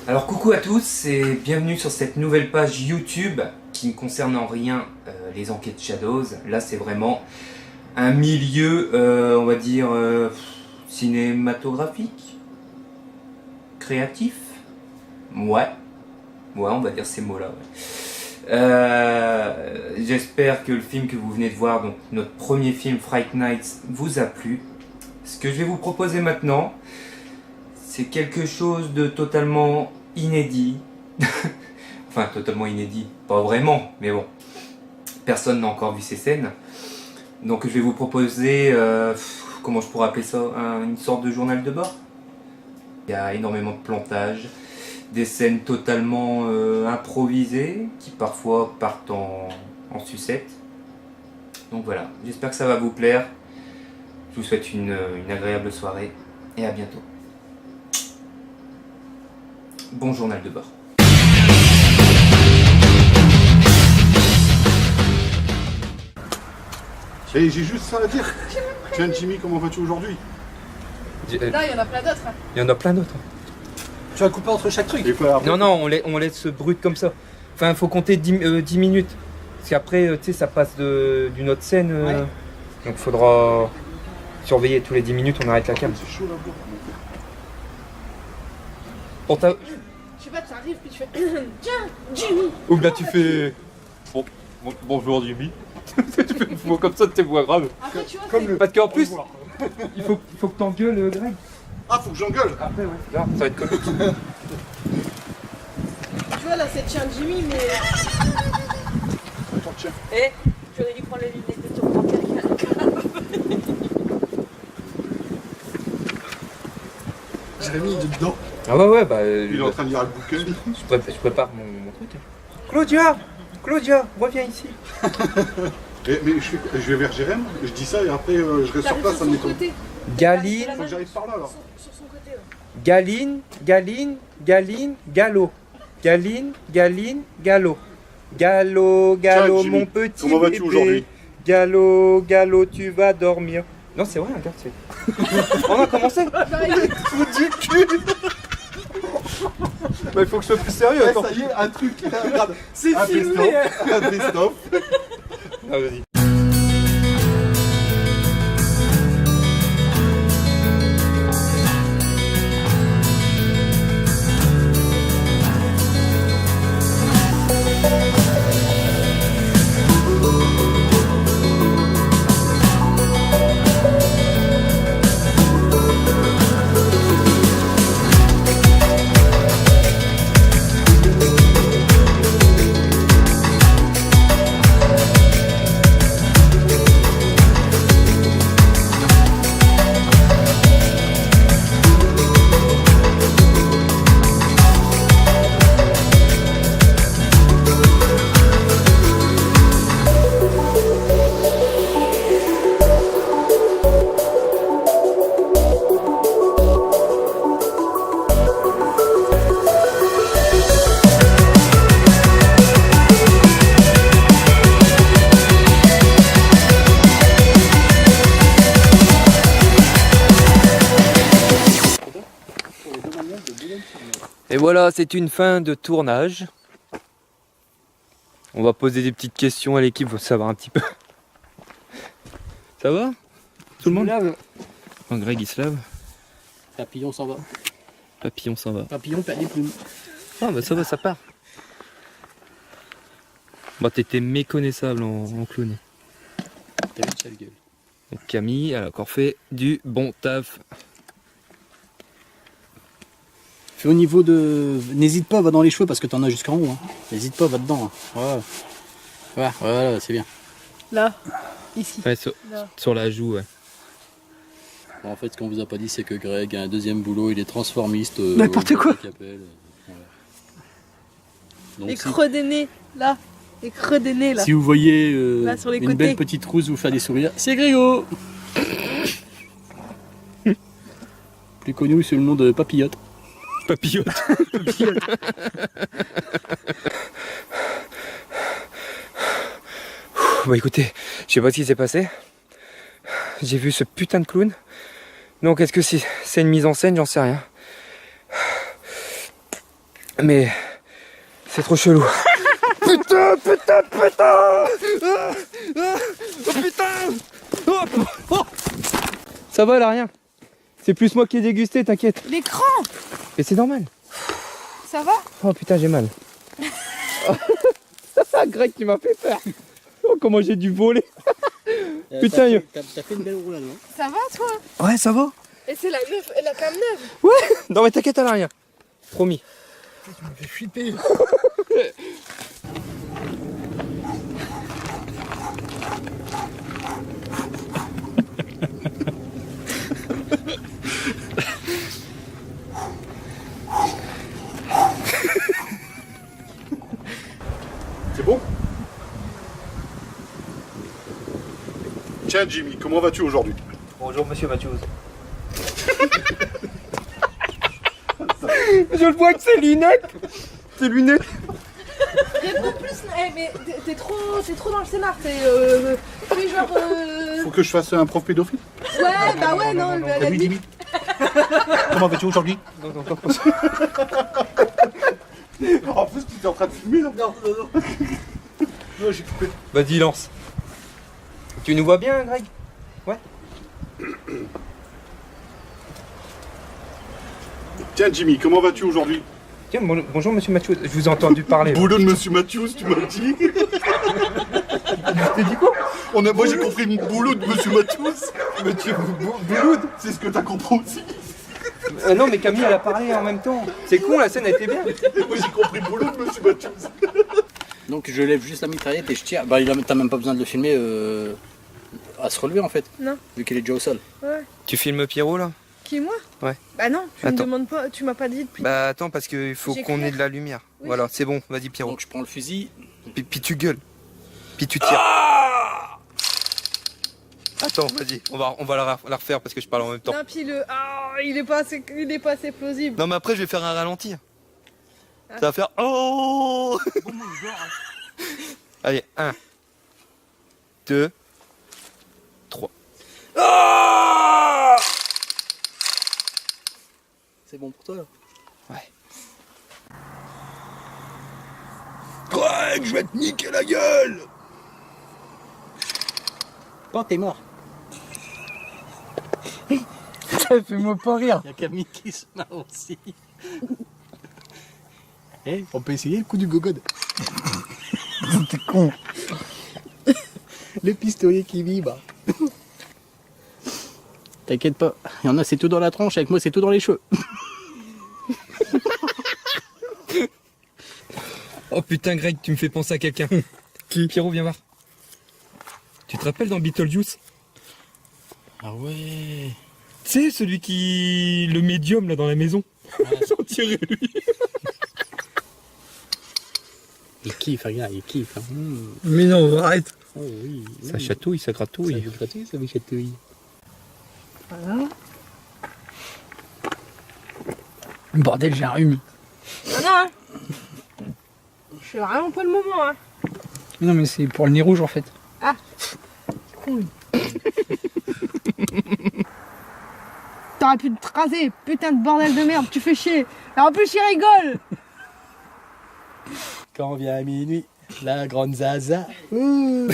Alors coucou à tous et bienvenue sur cette nouvelle page YouTube qui ne concerne en rien les enquêtes Shadows. Là c'est vraiment un milieu, on va dire, cinématographique, créatif. Ouais, on va dire ces mots-là. Ouais. J'espère que le film que vous venez de voir, donc notre premier film Fright Nights, vous a plu. Ce que je vais vous proposer maintenant, c'est quelque chose de totalement inédit. Enfin, totalement inédit, pas vraiment, mais bon. Personne n'a encore vu ces scènes. Donc je vais vous proposer, comment je pourrais appeler ça, une sorte de journal de bord. Il y a énormément de plantages, des scènes totalement improvisées, qui parfois partent en sucette. Donc voilà, j'espère que ça va vous plaire. Je vous souhaite une agréable soirée et à bientôt. Bon journal de bord. Et j'ai juste ça à dire. Tiens Jimmy, comment vas-tu aujourd'hui? Là, il y en a plein d'autres. Il y en a plein d'autres. Tu vas couper entre chaque truc. Non, on laisse brut comme ça. Enfin, il faut compter 10 minutes. Parce qu'après, tu sais, ça passe d'une autre scène. Ouais. Donc, il faudra surveiller tous les 10 minutes, on arrête la cam. C'est chaud là. Pour ta... Je sais pas, tu arrives puis tu fais tiens, Jimmy. Ou là, tu fais... bonjour Jimmy. Tu fais une voix comme ça de tes voix graves. Après, tu vois, Comme le... Parce qu'en plus, il faut que t'engueules Greg. Ah, faut que j'engueule. Après, ouais. Là, ça va être comique. tu vois, là, c'est tiens, Jimmy, mais. Attends, tiens. Eh, tu aurais dû prendre les lunettes de ton grand-père qui a la cave. Jérémy, il est dedans. Ah ouais, bah... Il est en train de lire le bouquin. je prépare mon truc. Claudia, reviens ici. Mais je vais vers Jérémy, je dis ça et après je reste sur place, ça son m'étonne. côté. Galine, Faut que j'arrive par là alors. Sur son côté, ouais. Galine, Gallo. Galine, Gallo. Gallo, Tiens, Jimmy, mon petit comment vas-tu bébé. aujourd'hui? Gallo, tu vas dormir. Non, c'est vrai, regarde, c'est... On a commencé. Bah, il faut que je sois plus sérieux, Ouais, attends. ça y est, un truc. Regarde. C'est Un filmé. best-of. Un best-of. Ah, vas-y. Et voilà, c'est une fin de tournage. On va poser des petites questions à l'équipe pour savoir un petit peu. Ça va? Tout le monde? Oh, Greg il se lave. Papillon s'en va. Papillon s'en va. Papillon perd des plumes. Ah bah ça va, ça part. Bah t'étais méconnaissable en clown. T'as vu, sale gueule. Donc Camille, elle a encore fait du bon taf. Fais au niveau de... N'hésite pas, va dans les cheveux parce que t'en as jusqu'en haut. Hein. N'hésite pas, va dedans. Hein. Voilà, c'est bien. Là, ici. Ouais, Là. sur la joue, ouais. Bon, en fait, ce qu'on vous a pas dit, c'est que Greg a un deuxième boulot, il est transformiste. N'importe quoi. Voilà. Donc, Les creux des nez, là. Les creux des nez, là. si vous voyez Là, sur les une côtés. belle petite rousse vous faire des sourires, c'est Grégo. Plus connu sous le nom de Papillote. Papillote. Bon écoutez, je sais pas ce qui s'est passé. J'ai vu ce putain de clown. Donc est-ce que c'est une mise en scène? J'en sais rien. Mais c'est trop chelou. Putain, putain, putain. Oh putain. Oh. Ça va là, rien. C'est plus moi qui ai dégusté, t'inquiète. L'écran, Mais c'est normal. ça va? Oh putain, j'ai mal. Greg qui m'a fait peur. Oh, comment j'ai dû voler. Putain, yo. T'as fait une belle roulade, non? Ça va toi? Ouais, ça va. Et c'est la cam neuve. Non mais t'inquiète, elle a rien. Promis. Tu me fais flipper. C'est bon? Tiens Jimmy, comment vas-tu aujourd'hui? Bonjour monsieur Matthews. Je le vois que ses lunettes. Ses lunettes. Réponds plus. Eh, mais t'es trop dans le scénar. T'es genre. Faut que je fasse un prof pédophile? Ouais, bah ouais, non. Mais à la Salut limite. Jimmy. Comment vas-tu aujourd'hui? Non, non, non. En plus tu es en train de filmer là? Non. Non, j'ai coupé. Vas-y, lance. Tu nous vois bien, Greg? Ouais. Tiens Jimmy, comment vas-tu aujourd'hui? Tiens, bonjour monsieur Matthews. Je vous ai entendu parler. Boulot de Monsieur Matthews, tu m'as dit? T'as dit quoi? Moi j'ai compris le boulot de Monsieur Matthews. Monsieur Bouloud. C'est ce que t'as compris aussi. Non, mais Camille, elle a parlé en même temps. C'est con, la scène a été bien. Moi j'ai compris le boulot de Monsieur Matthews. Donc je lève juste la mitraillette et je tire. Bah t'as même pas besoin de le filmer à se relever en fait. Non. Vu qu'il est déjà au sol. Ouais. Tu filmes Pierrot là? Qui, moi? Ouais. Bah non, tu me Attends. demandes pas, tu m'as pas dit depuis. Bah attends, parce qu'il faut qu'on J'éclaire. ait de la lumière. Oui. Voilà, c'est bon, vas-y Pierrot. Donc je prends le fusil. Puis tu gueules. Puis tu tires. Attends, vas-y, on va la refaire parce que je parle en même temps. Non, puis il est pas assez plausible. Non mais après je vais faire un ralenti. Ça va faire oh. Allez, 1, 2, 3. C'est bon pour toi là? Ouais. Greg, je vais te niquer la gueule. Oh t'es mort. Ça fait-moi pas rire. Il y a Camille qui se marre aussi. Eh, on peut essayer le coup du gogode. T'es con. Le pistolet qui vibre. T'inquiète pas, il y en a c'est tout dans la tronche, avec moi c'est tout dans les cheveux. Oh putain Greg, tu me fais penser à quelqu'un. Qui? Pierrot, viens voir. Tu te rappelles dans Beetlejuice? Ah ouais. Tu sais, celui qui... le médium là dans la maison. On dirait lui. Il kiffe, regarde, il kiffe. Hein. Mais non, arrête. Oh oui. Ça chatouille, ça Ça gratouille. veut gratter, ça veut chatouiller. Voilà. Bordel, j'ai un rhume. Ah non, hein. Je suis vraiment pas le moment, hein. Non, mais c'est pour le nez rouge en fait. Con, lui. T'aurais pu te raser, putain de bordel de merde, tu fais chier. Et en plus, il rigole. Quand vient minuit, la grande Zaza. Ouh,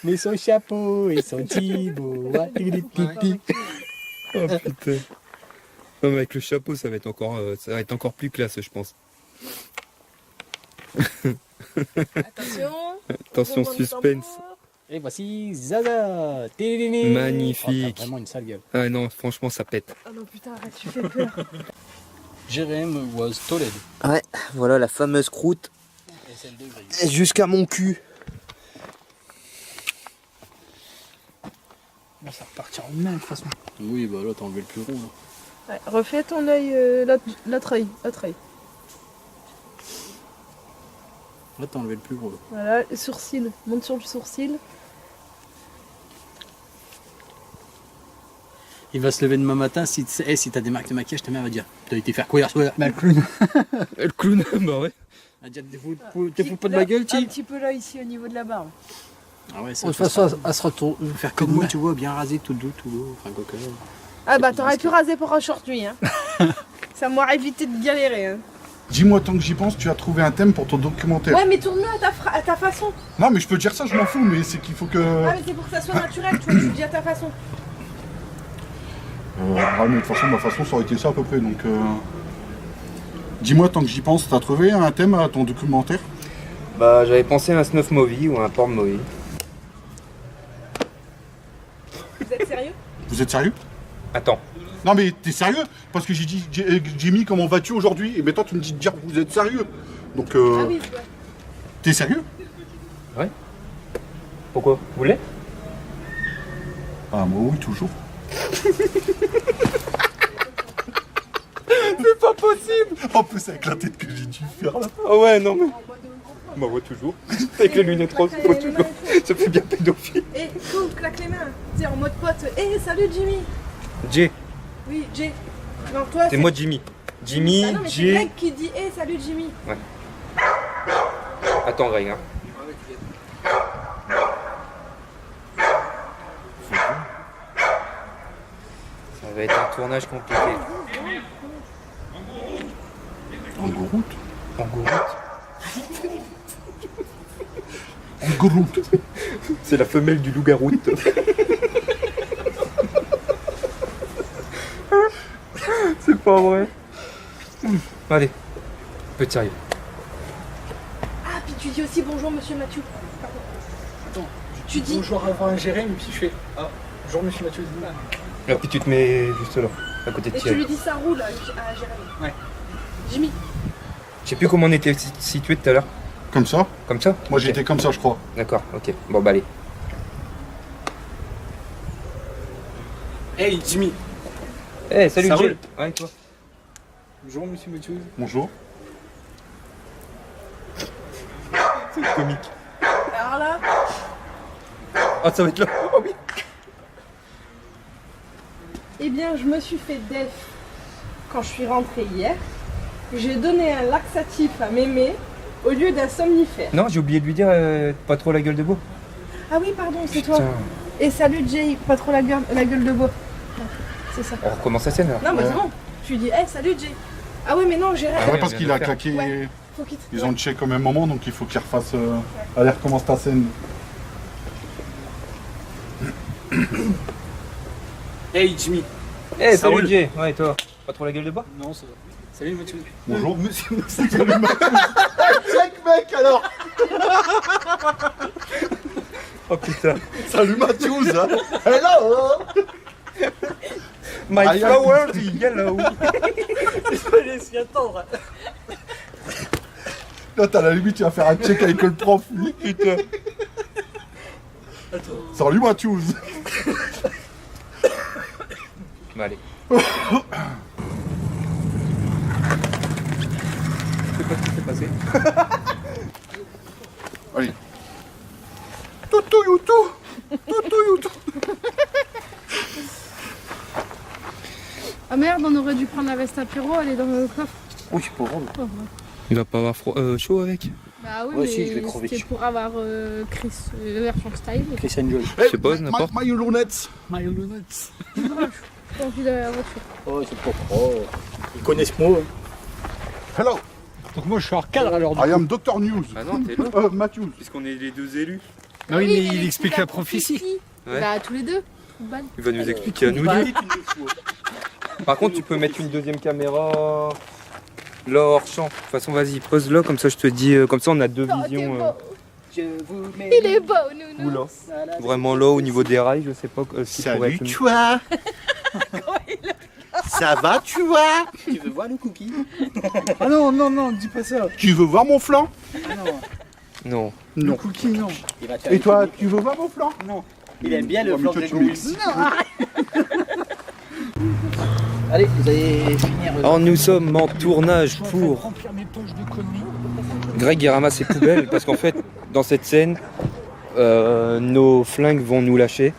met son chapeau et son Thibaut. Ouais, pipi. Oh putain. Non mais avec le chapeau ça va être encore plus classe je pense. Attention. Attention suspense. Et voici Zaza. Téléné. Magnifique. Oh, t'as vraiment une sale gueule. Ah non franchement ça pète. Oh non, putain, arrête, tu fais peur. Jerem was told. Ouais, voilà la fameuse croûte. Et celle de Greg. Jusqu'à mon cul. Bon, ça repartira en main de toute façon. Oui, bah là t'as enlevé le plus rond. Là. Ouais, refais ton œil, l'autre œil. Là t'as enlevé le plus gros. Là. Voilà, le sourcil. Monte sur le sourcil. Il va se lever demain matin, si t'as des marques de maquillage, ta mère va dire t'as été faire quoi hier soir? Bah, le clown. Le clown, bah ouais. Elle va dire te fous pas de ma gueule, Un tu? petit peu là, ici, au niveau de la barbe. Ah ouais, De ça toute façon, elle se retourne. faire comme moi, tu vois, bien rasé, tout doux, tout beau. Enfin, quoi que. Ah bah, t'aurais pu raser pour aujourd'hui, hein. Ça m'aurait évité de galérer, hein. Dis-moi, tant que j'y pense, tu as trouvé un thème pour ton documentaire. Ouais, mais tourne-le à ta façon. Non, mais je peux dire ça, je m'en fous, mais c'est qu'il faut que... Ah, mais c'est pour que ça soit naturel, tu vois, tu le dis à ta façon. mais de toute façon, ma façon, ça aurait été ça à peu près, donc... Dis-moi, tant que j'y pense, t'as trouvé un thème à ton documentaire? Bah, j'avais pensé à un snuff movie ou un porn movie. Vous êtes sérieux? Vous êtes sérieux? Attends. Non, mais t'es sérieux? Parce que j'ai dit, Jimmy, comment vas-tu aujourd'hui? Et maintenant, tu me dis de dire que vous êtes sérieux. Donc, Ah oui, ouais. t'es sérieux? Ouais. Pourquoi? Vous voulez? Ah, moi, oui, toujours. C'est pas possible! En plus, avec la tête que j'ai dû faire là. Oh ouais, non mais... Bah ouais, toujours. Avec les lunettes roses, moi toujours. Ça fait bien pédophile. Et cool, claque les mains. Tu sais, en mode pote. Salut Jimmy. Jay. Oui, Jay. Non, toi, C'est moi Jimmy. Jimmy, Ah non, mais c'est Jay... Greg qui dit salut Jimmy. Attends Greg, hein. Ça va être un tournage compliqué. En Gouroute. En Gouroute. En Gouroute. C'est la femelle du loup-garou. C'est pas vrai. Allez, un peu de sérieux. Ah, puis tu dis aussi bonjour monsieur Mathieu. Pardon. Attends, Tu dis. bonjour avant Jérémy, puis je fais bonjour monsieur Mathieu. Et puis tu te mets juste là, à côté de Et tu Thierry. lui dis ça roule à Jérémy. Ouais. Jimmy. Je sais plus comment on était situé tout à l'heure. Comme ça? Comme ça? Moi, Ok. j'étais comme ça, je crois. D'accord, ok. Bon bah allez. Hey Jimmy. Eh, salut Ça Jay. roule. Ouais, toi. Bonjour monsieur Mathieu. Bonjour. C'est comique. Alors là, Ah, ça va être là. Oh oui. eh bien, je me suis fait def quand je suis rentrée hier. J'ai donné un laxatif à mémé au lieu d'un somnifère. Non, j'ai oublié de lui dire pas trop la gueule de bois. Ah oui, pardon, c'est toi. Putain. Et salut Jay, pas trop la gueule de bois. C'est ça. On recommence la scène alors. Non, mais c'est bon. Tu dis, salut Jay. Ah ouais, mais non, j'ai rien. Ah Ouais, ouais, parce on qu'il vient a de le faire. claqué. Ouais. Faut qu'il te- Ils ont le check au même moment, donc il faut qu'il refasse. Allez, recommence ta scène. Hey Jimmy. Eh, Ça salut roule. Jay. Ouais, et toi. Pas trop la gueule de bois? Non, ça va. Salut Mathieu. Bonjour. Monsieur. Check, mec, alors. Oh putain. Salut Matthews, hein. Hello. My Aïe, flower is yellow. Fallait s'y attendre. Là, t'as la limite, tu vas faire un check avec le prof. Putain. Salut Matthews. Bah allez. Je sais pas ce qui s'est passé. Allez. Toutou youtou. Toutou youtou. Ah merde, on aurait dû prendre la veste apéro, elle est dans le coffre. Oui, c'est pas grave. Il va pas avoir chaud avec. Bah oui, Ouais, mais si, je vais crever c'était dessus. pour avoir Chris version style. Chris Angel. Je sais pas, n'importe. My lunettes. My lunettes. J'ai envie de la voiture. Oh, c'est pas trop. Ils connaissent moi. Hello. Donc moi je suis hors cadre alors. I am Dr News. Ah non, t'es là. Matthews. Puisqu'on est les deux élus. Ah oui, mais il mais explique la prophétie. Ouais. Bah tous les deux. Football. Il va nous expliquer à nous Bah, deux. Par contre, tu peux mettre une deuxième caméra là hors champ. De toute façon, vas-y, pose là, comme ça je te dis. Comme ça, on a deux Oh, t'es visions. beau. Je vous mets. Il est beau, nounou. Oula. Vraiment là, au niveau des rails, je sais pas ce qui pourrait être mieux. vois. Ça va, tu vois? Tu veux voir le cookie? Ah non, non, non, dis pas ça. Tu veux voir mon flanc? Non. Non. Non. Cookie, non. Il va te faire Et une toi, cookie. tu veux voir mon flanc? Non. Il aime bien le Oh, mais flanc toi, de tu Grégory. m'excites. Allez, vous allez finir. Alors, nous sommes en tournage Je suis en train de pour remplir mes poches de conneries. Greg il ramasse ses poubelles parce qu'en fait, dans cette scène, nos flingues vont nous lâcher.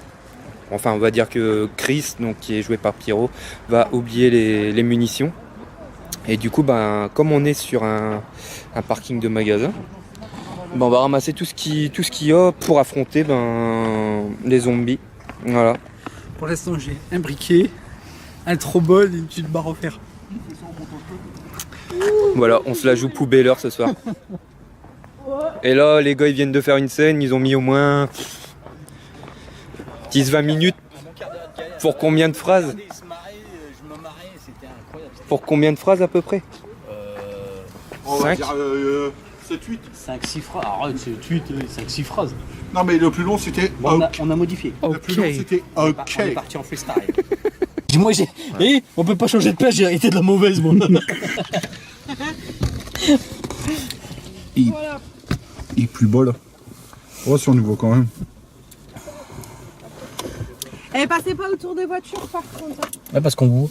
Enfin, on va dire que Chris, donc, qui est joué par Pierrot, va oublier les munitions. Et du coup, ben, comme on est sur un parking de magasin, ben, on va ramasser tout ce qu'il y a pour affronter les zombies. Voilà. Pour l'instant, j'ai un briquet, un trombone et une petite barre en fer. Voilà, on se la joue poubelleur ce soir. Et là, les gars, ils viennent de faire une scène, ils ont mis au moins 10-20 minutes. Pour combien de phrases? Pour combien de phrases à peu près? On va 5. dire 7-8. 5-6 phrases. Arrête, c'est 5-6 phrases. Non, mais le plus long, c'était Bon, OK. on a modifié. Le plus long, c'était OK. On est parti en freestyle. Dis-moi, on peut pas changer de place, j'ai hérité de la mauvaise, moi. Voilà. Il est plus beau, là. Oh, si on nous voit quand même. Eh, passez pas autour des voitures par contre. Ouais, parce qu'on vous.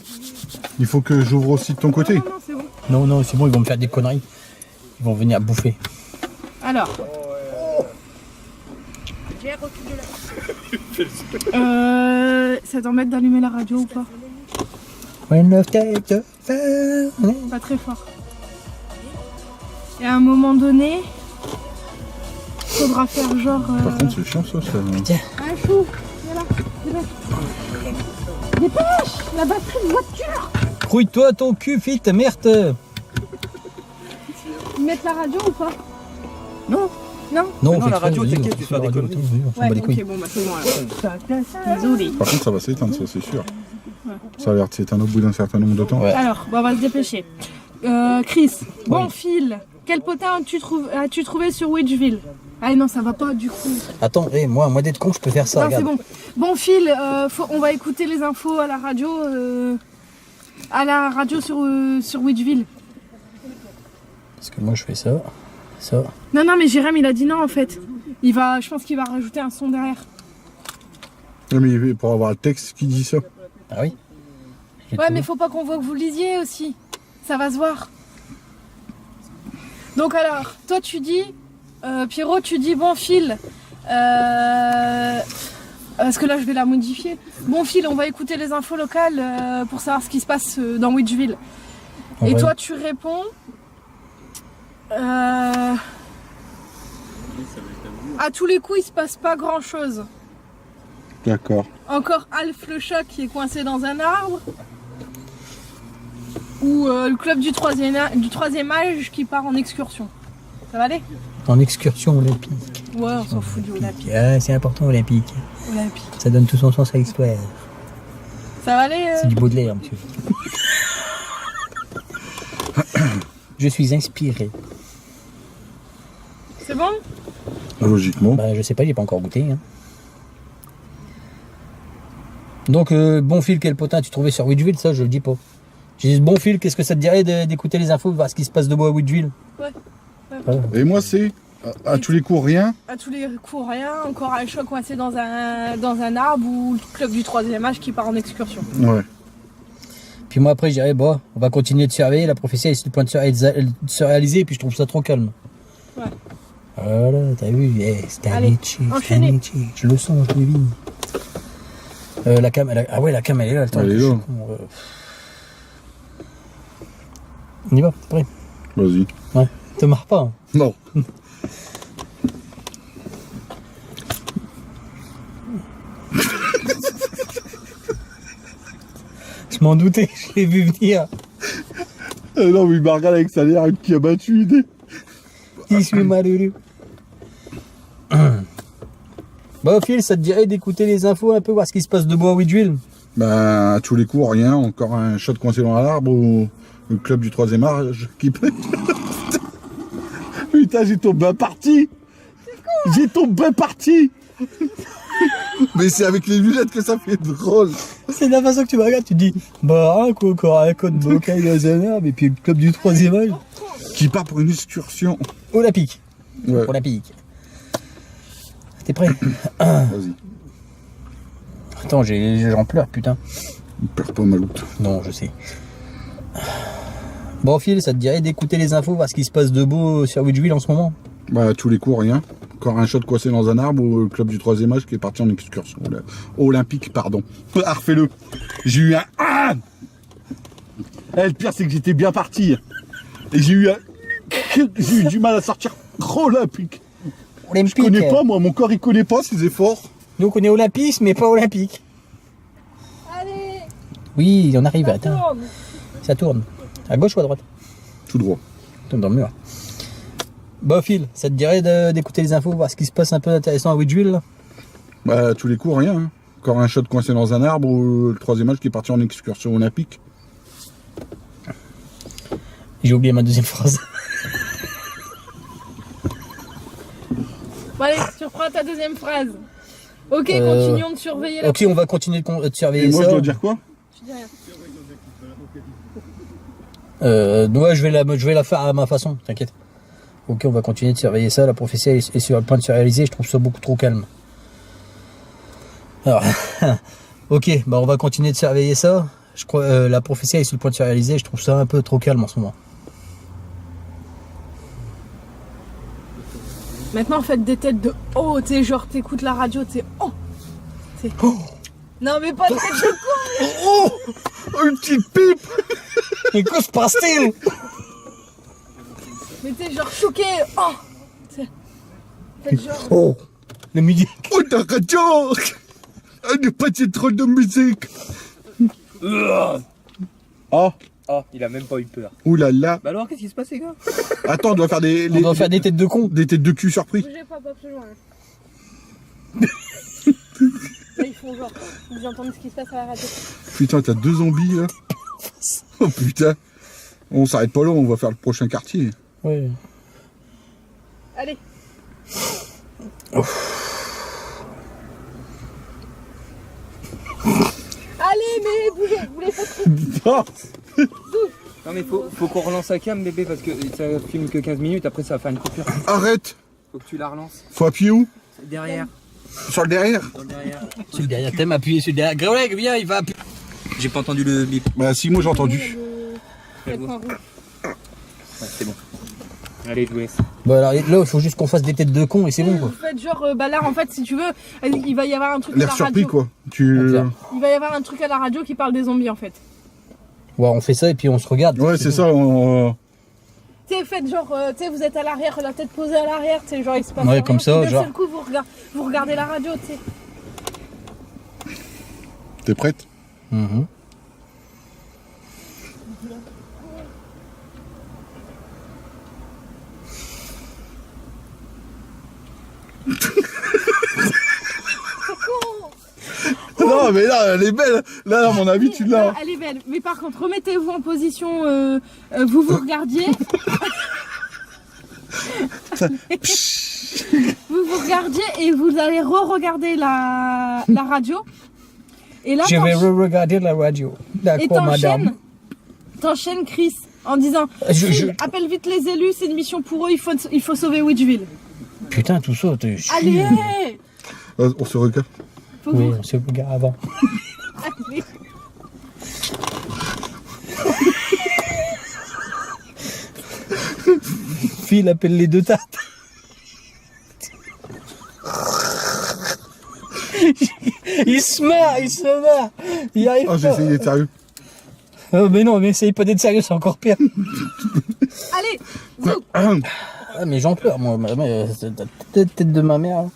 Il faut que j'ouvre aussi de ton côté. Non, non, c'est bon. Non, c'est bon, ils vont me faire des conneries. Ils vont venir bouffer. Alors. J'ai reculé là. Ça t'embête d'allumer la radio ou pas? Pas très fort. Et à un moment donné, faudra faire genre. Par contre, c'est chiant, ça. Un chou, viens là, dépêche, la batterie de voiture. Crouille-toi ton cul, fille, ta merde. Mettre la radio ou pas? Non. Non. Non, la radio, t'inquiète, tu vas déconner. On s'en bat les couilles. Ok, bon, bah c'est bon alors. Désolé. Par contre, ça va s'éteindre, ça, c'est sûr. Ça a l'air de s'éteindre au bout d'un certain nombre de temps. Ouais. Alors, bon, on va se dépêcher. Chris, bon fil. Quel potin as-tu trouvé sur Witchville? Ah non, ça va pas du coup. Attends, moi d'être con, je peux faire ça, Non, regarde. c'est bon. Bon fil, on va écouter les infos à la radio. Sur Witchville. Parce que moi je fais ça, ça. Non, mais Jérém, il a dit non en fait. Je pense qu'il va rajouter un son derrière. Non, mais pour avoir le texte qui dit ça. Ah oui. J'ai Ouais, trouvé. mais faut pas qu'on voit que vous lisiez aussi. Ça va se voir. Donc alors, toi tu dis, Pierrot, tu dis bon fil. Parce que là je vais la modifier. Bon fil, on va écouter les infos locales pour savoir ce qui se passe dans Witchville. Et Ouais. toi tu réponds. À tous les coups, il se passe pas grand chose. D'accord. Encore Alf le chat qui est coincé dans un arbre. Ou le club du troisième âge qui part en excursion. Ça va aller? En excursion olympique. Ouais, on s'en fout du olympique. Ah, c'est important olympique. Olympique. Ça donne tout son sens à l'histoire. Ça va aller? C'est du Baudelaire, monsieur. Je suis inspiré. C'est bon? Logiquement. Bah, je sais pas, j'ai pas encore goûté. Hein. Donc, bon fil, quel potin tu trouvais sur Witchville? Ça, je le dis pas. J'ai dit, bon fil, qu'est-ce que ça te dirait d'écouter les infos, voir ce qui se passe debout à Witchville? Ouais. Et moi, c'est à tous les coups rien. À tous les coups, rien. Encore un chat coincé dans un arbre ou le club du troisième âge qui part en excursion. Ouais. Puis moi, après, je dirais, bon, on va continuer de surveiller. La prophétie, elle est sur le point de se réaliser, et puis je trouve ça trop calme. Ouais. Voilà, t'as vu, c'est un Allez, Nietzsche, c'est un enchaînez. Nietzsche. Je le sens, je le vis. La cam, ah ouais, la cam, elle est là. Attends, Elle est je suis là. con, On y va, t'es prêt? Vas-y. Ouais. Te marre pas. Hein. Non. Je m'en doutais, je l'ai vu venir. Non, mais il m'a regardé avec sa l'air qui a battu l'idée. Qui suis malheureux. Bon, Phil, ça te dirait d'écouter les infos un peu, voir ce qui se passe debout à Witchville? Bah, à tous les coups, rien. Encore un chat coincé dans l'arbre ou le club du troisième âge qui peut. Putain, j'ai tombé à partie. J'ai tombé parti. Mais c'est avec les lunettes que ça fait drôle. C'est de la façon que tu me regardes, tu te dis, bah, un coup, encore un code bocaille dans un arbre, et puis le club du troisième âge. Qui part pour une excursion. Olympique. Ouais. Olympique. T'es prêt? Vas-y. Attends, j'en pleure, putain. Perds pas ma loot. Non, je sais. Bon, Phil, ça te dirait d'écouter les infos, voir ce qui se passe de beau sur Witchville en ce moment? Bah, à tous les coups, rien. Encore un chat coincé dans un arbre ou le club du troisième âge qui est parti en excursion. Olympique, pardon. Ah, refais-le. J'ai eu un. Ah le pire, c'est que j'étais bien parti. Et j'ai eu du mal à sortir. Olympique. Olympique. Je connais pas, moi, mon corps il connaît pas ses efforts. Nous, on connaît olympisme, mais pas olympique. Allez, Oui, on arrive, ça attends. tourne. Ça tourne. À gauche ou à droite? Tout droit. Dans le mur. Bah Phil, ça te dirait d'écouter les infos, voir ce qui se passe un peu intéressant à Wedgeville là? Bah, tous les coups, rien. Hein. Encore un shot coincé dans un arbre ou le troisième match qui est parti en excursion olympique. J'ai oublié ma deuxième phrase. Bon, allez, tu reprends ta deuxième phrase. Ok, continuons de surveiller la... Ok, on va continuer de surveiller Et moi, ça. je dois dire quoi? Je dis rien. Ouais, je vais la faire à ma façon, t'inquiète. Ok, on va continuer de surveiller ça. La prophétie est sur le point de se réaliser. Je trouve ça beaucoup trop calme. Alors, ok, bah on va continuer de surveiller ça. Je crois la prophétie est sur le point de se réaliser. Je trouve ça un peu trop calme en ce moment. Maintenant, faites des têtes de oh, tu sais, genre t'écoutes la radio, tu sais, oh. Non, mais pas de tête de con. Oh, une petite pipe. Mais quoi se passe-t-il? Mais t'es genre choqué, oh. T'sais, faites genre. Oh, le midi. Oh, ta radio. Ne pas dire trop de musique. Oh, Oh, il a même pas eu peur. ouh là là. Bah alors, qu'est-ce qui se passe, les gars? Attends, on doit faire On doit faire des têtes de con. des têtes de cul surpris. Bougez pas plus loin. Là, ils font genre, ils entendent ce qui se passe à la radio. Putain, t'as 2 zombies là. Oh putain. On s'arrête pas là, on va faire le prochain quartier. Ouais. Allez. Allez, mais bougez, vous les faites trop. Oh, Non, mais faut qu'on relance la cam, bébé, parce que ça filme que 15 minutes, après ça va faire une coupure. arrête. Faut que tu la relances. Faut appuyer où? Derrière. Sur le derrière. Dans le derrière. Sur le derrière, t'aimes appuyer sur le derrière. Greg, viens, il va appuyer. J'ai pas entendu le bip. Bah si, moi j'ai entendu. Le point rouge. Ouais, c'est bon. Allez, je vous laisse. Bon, alors là, il faut juste qu'on fasse des têtes de con et c'est bon Vous quoi. faites genre, bah là, en fait, si tu veux, il va y avoir un truc à L'air la surpris radio. quoi. Tu... Ok. Il va y avoir un truc à la radio qui parle des zombies, en fait. Ouais, on fait ça et puis on se regarde. Ouais, c'est bon. ça. Tu sais, faites genre, tu sais, vous êtes à l'arrière, la tête posée à l'arrière, tu sais, genre il se passe Ouais, rien, comme ça, puis d'un genre. seul coup, vous regardez la radio, tu sais. T'es prête? Mhm. Non, mais là, elle est belle. Là, à mon avis, tu l'as. Elle est belle, mais par contre, remettez-vous en position, vous regardiez. vous regardiez et vous allez re-regarder la radio. Et là, Je vais regarder la radio. et D'accord, madame. t'enchaînes Chris en disant appelle vite les élus, c'est une mission pour eux, il faut sauver Wedgeville. Putain, tout ça, t'es chiant. Allez, On se regarde. faut Oui, vous... on se regarde avant. Allez. Phil appelle les deux tates. Il se marre. Il arrive Oh, j'ai pas. essayé d'être sérieux. Oh, mais non, mais essaye pas d'être sérieux, c'est encore pire. Allez, Ah, mais j'en pleure, moi. C'est la tête de ma mère. Hein.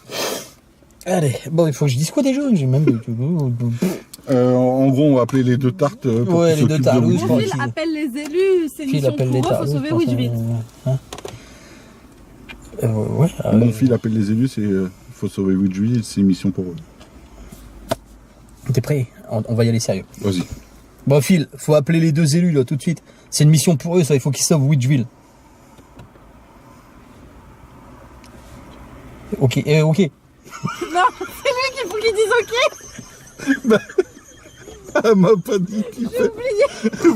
Allez, bon, il faut que je dise quoi déjà? J'ai même. En gros, on va appeler les 2 tartes pour Ouais, qu'ils les 2 s'occupent tartes, de oui, Wedgeville. je Phil appelle les élus, c'est une Phil mission appelle pour les eux, tates. faut sauver Wedgeville. Ouais. Mon fils appelle les élus, c'est faut sauver Wedgeville, c'est une mission pour eux. T'es prêt? On va y aller sérieux. Vas-y. Bon, Phil, faut appeler les 2 élus là tout de suite. C'est une mission pour eux, ça. Il faut qu'ils sauvent Wedgeville. Ok, ok. Non, c'est lui qu'il faut qu'il dise ok. Elle m'a pas dit qu'il J'ai fait. oublié.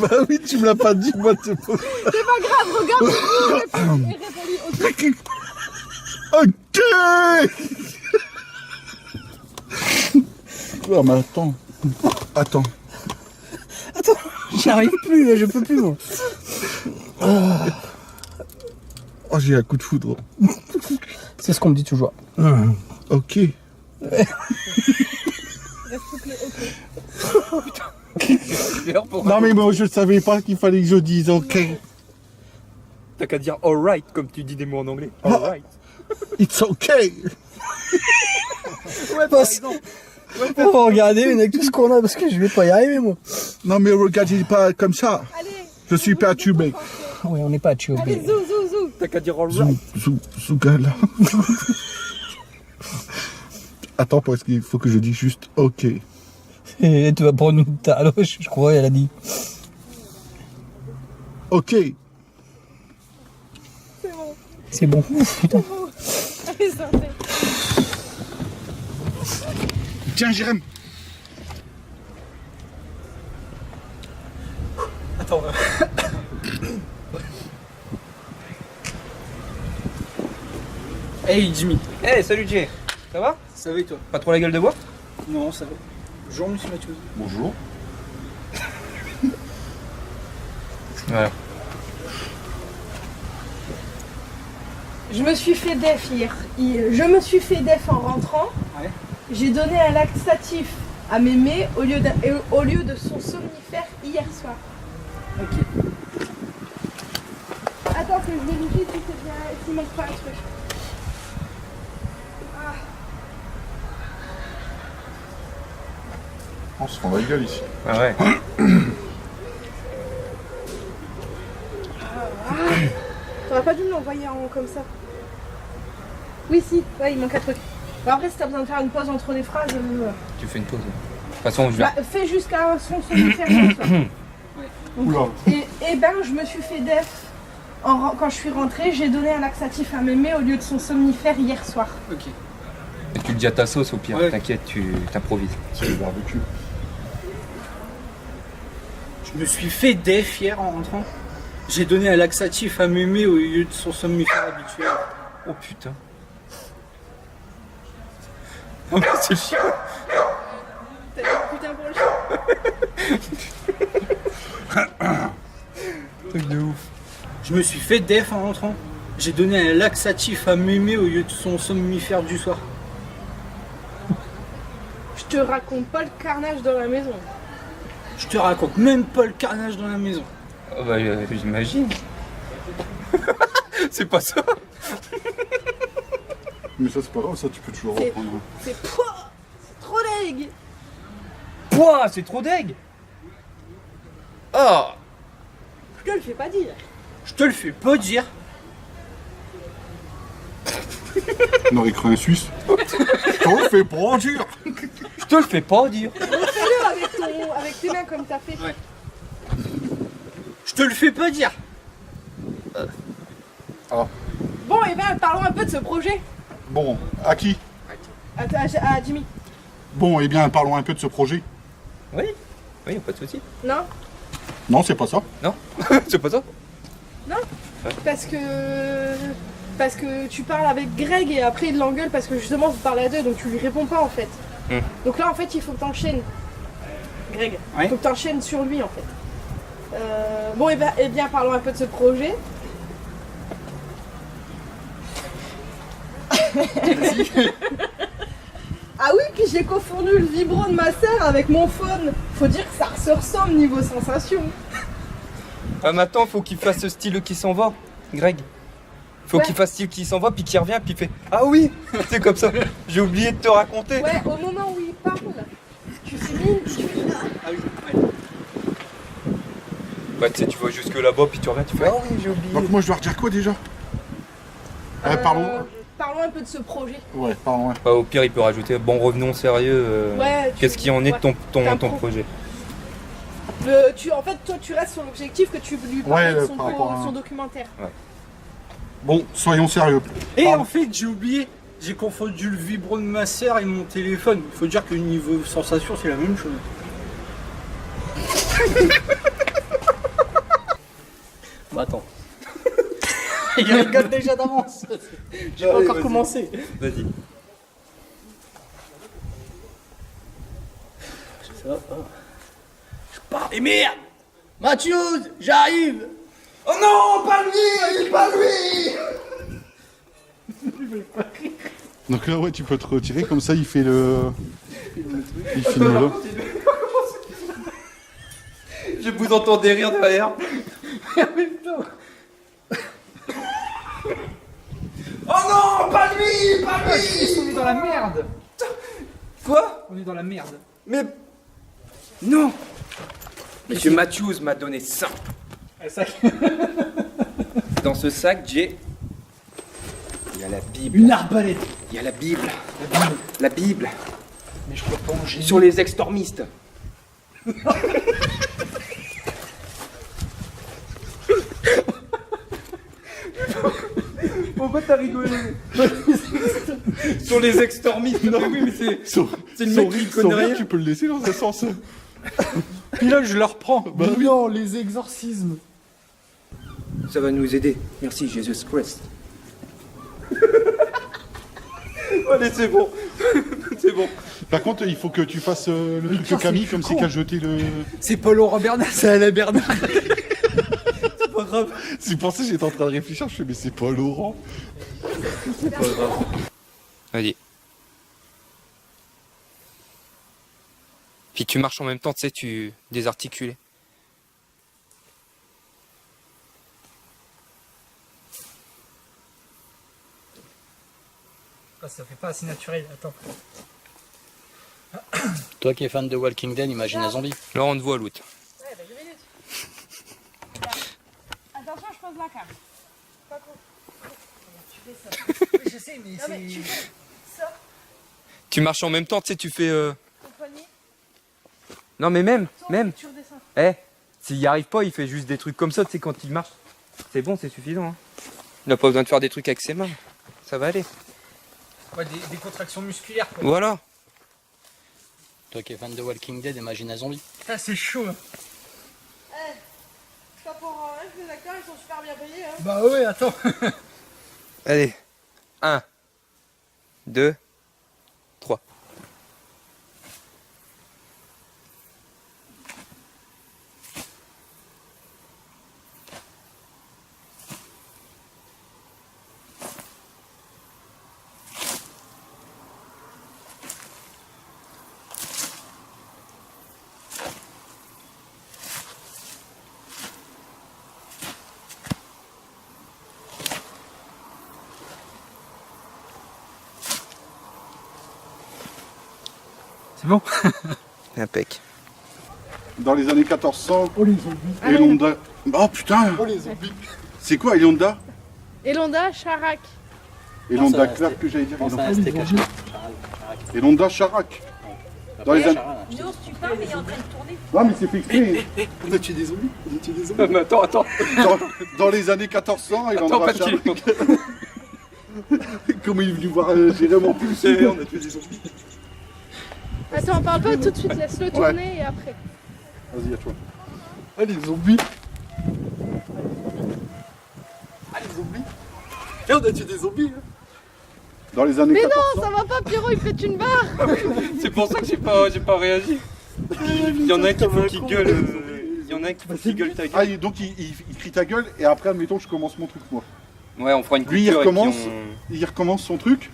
Bah oui, tu me l'as pas dit, moi c'est pas. C'est pas grave, regarde. Et réponds-lui ok. Ok. Oh, mais attends. J'y arrive plus, là, je peux plus. Moi. Oh, j'ai un coup de foudre. C'est ce qu'on me dit toujours. Ok. Non mais moi je savais pas qu'il fallait que je dise ok. T'as qu'à dire alright, comme tu dis des mots en anglais. Alright. It's okay. Ouais, par exemple. On va regarder avec tout ce qu'on a parce que je vais pas y arriver moi. Non mais regardez pas comme ça. Allez. Je suis perturbé. Concentrez. Ouais, on n'est pas à Chiobé. Allez, zou, zou, zou. T'as qu'à dire all right. Soukal. Attends, parce qu'il faut que je dise juste ok. Et tu vas prendre une taloche, je crois, elle a dit. Ok. C'est bon. C'est bon. Ouf, putain. Bon. Allez, sortez. Tiens, Jérém. Attends. Hey Jimmy, Hey, salut Jay. Ça va? ça va et toi? Pas trop la gueule de bois? Non, ça va. Bonjour monsieur Mathieu. Bonjour. Ouais. Je me suis fait def hier. Je me suis fait def en rentrant. Ouais. J'ai donné un laxatif à mémé au lieu de son somnifère hier soir. Ok. Attends que je vérifie si c'est bien, s'il manque pas un truc. Ah, On se rend la gueule ici. Ah ouais. t'aurais pas dû me l'envoyer comme ça. Oui, si, ouais, il manque un truc. Bah, après, si t'as besoin de faire une pause entre les phrases, Tu fais une pause. De toute façon, je vais. bah, fais jusqu'à son somnifère hier soir. Oula. Et ben, je me suis fait def. Quand je suis rentrée, j'ai donné un laxatif à mémé au lieu de son somnifère hier soir. Ok. Et tu le dis à ta sauce au pire, Ouais. t'inquiète, tu t'improvises. C'est le barbecue. Je me suis fait def hier en rentrant. J'ai donné un laxatif à mémé au lieu de son somnifère habituel. Oh putain. Oh mais c'est chiant. T'as dit putain pour le chien. Truc de ouf. Je me suis fait def en rentrant. J'ai donné un laxatif à mémé au lieu de son somnifère du soir. Je te raconte pas le carnage dans la maison. Je te raconte même pas le carnage dans la maison. Oh bah j'imagine. C'est pas ça. Mais ça, c'est pas grave, ça, tu peux toujours C'est- reprendre. C'est pouah, c'est trop deg. Pouah, c'est trop deg. Oh. Je te le fais pas dire. Je te le fais pas dire. On aurait cru un Suisse. T'en fais pas dur. Je te le fais pas dire. Fais-le avec tes mains comme t'as fait. Ouais. Je te le fais pas dire. Bon, et ben, parlons un peu de ce projet. Bon, à qui? À Jimmy. Bon, eh bien, parlons un peu de ce projet. Oui, oui, pas de soucis. Non? Non, c'est pas ça. Non, c'est pas ça. Parce que tu parles avec Greg et après il l'engueule parce que justement vous parlez à deux donc tu lui réponds pas en fait. Donc là en fait il faut que t'enchaînes. Greg, Ouais. il faut que t'enchaînes sur lui en fait. Bon et bien parlons un peu de ce projet. Ah oui, puis j'ai confondu le vibro de ma sœur avec mon phone. Faut dire que ça se ressemble niveau sensation. Ah maintenant, faut qu'il fasse ce style qui s'en va, Greg. Faut Ouais. qu'il fasse style qui s'en va, puis qu'il revient, puis il fait ah oui, c'est comme ça. J'ai oublié de te raconter. Ouais, au moment où il parle, tu fais mine, tu fais là. Ah oui, ouais. Bah tu sais, tu vas jusque là-bas, puis tu reviens, tu fais ah oui, j'ai oublié. Donc, moi, je dois redire quoi déjà? Pardon. Parlons un peu de ce projet. Ouais, pardon. Ouais. Bah, au pire, il peut rajouter bon, revenons sérieux. Ouais, Qu'est-ce qui en est de ton T'as un projet? En fait, toi, tu restes sur l'objectif que tu veux lui parler Ouais, de son, par rapport à- son documentaire. Bon, soyons sérieux. Et Pardon. en fait, j'ai oublié. J'ai confondu le vibro de ma sœur et mon téléphone. Il faut dire que niveau sensation, c'est la même chose. Bah attends. Il rigole déjà d'avance. J'ai pas encore commencé. Vas-y. Ça va pas. Je pars et merde. Mathieu, j'arrive. Oh non, pas lui, pas lui. Donc là, ouais, tu peux te retirer, comme ça, il fait le... Il filme là. Je vous entendais rire derrière. Oh non, pas lui, pas lui. On est dans la merde. Quoi? On est dans la merde. Mais non. Monsieur Matthews m'a donné ça. Ça... dans ce sac, j'ai... Il y a la Bible. Une arbalète. Il y a la Bible. La Bible. Mais je peux pas en gêner. Sur les extremistes. Pourquoi t'as rigolé? Sur les extremistes. Non, oui, mais c'est une mec qui connaît rien. Tu peux le laisser dans un sens. Puis là, je le reprends. Bah oui. Non, les exorcismes. Ça va nous aider. Merci, Jesus Christ. Allez, c'est bon. C'est bon. Par contre, il faut que tu fasses le truc de Camille, comme c'est qu'à jeter le... C'est pas Laurent Bernard, c'est Alain Bernard. C'est pas grave. C'est pour ça que j'étais en train de réfléchir, je fais mais c'est pas Laurent. C'est pas grave. Vas-y. Puis tu marches en même temps, tu sais, tu désarticulé. Ah, ça fait pas assez naturel, attends. Toi qui es fan de Walking Dead, imagine un zombie. Là, on te voit, l'autre. Ouais, bah 2 minutes. Attention, je pose la carte. Pas con. Tu fais ça. Oui, je sais, mais Non, mais tu fais ça, Tu marches en même temps, tu sais, tu fais... ton poignet, Non, mais même, tourne, même. tu redescends. Eh, s'il y arrive pas, il fait juste des trucs comme ça, tu sais, quand il marche. C'est bon, c'est suffisant. Hein. Il n'a pas besoin de faire des trucs avec ses mains. Ça va aller. Ouais, des contractions musculaires, quoi. Voilà. Toi qui es fan de Walking Dead, imagine un zombie. Ah, c'est chaud. Hein. Eh, c'est pas pour rien que les acteurs ils sont super bien payés. Hein. Bah ouais, attends. Allez. 1, 2, 3. C'est bon. Impec. Dans les années 1400, Oh, les zombies. Elonda... Oh putain. Oh, les zombies. C'est quoi Elonda? Elonda, Charac. Elonda ça, Clark que j'allais dire. Pense à un Elonda- steak haché. Elonda Charac. Dans les années... Nous, tu parles, mais il est en train de tourner. Non mais c'est fait exprès. On a tué des zombies. On a tué des zombies. Mais attends. Dans les années 1400, Elonda pas de Charac. kill. Comment il est venu voir Jérém en plus? On a tué des zombies. Attends, parle pas tout de suite, laisse-le tourner et après. Vas-y, à toi. Ah, les zombies. Ah, les zombies. Et on a tué des zombies. Hein. Dans les années Mais 1400... non, ça va pas, Pierrot, il fait une barre. C'est pour ça que j'ai pas réagi. Il y en a un qui gueule. Il y en a un qui gueule ta Ah, gueule. et donc il crie ta gueule et après, admettons, je commence mon truc moi. Ouais, on fera une Lui, il coupure et puis recommence. Il recommence son truc.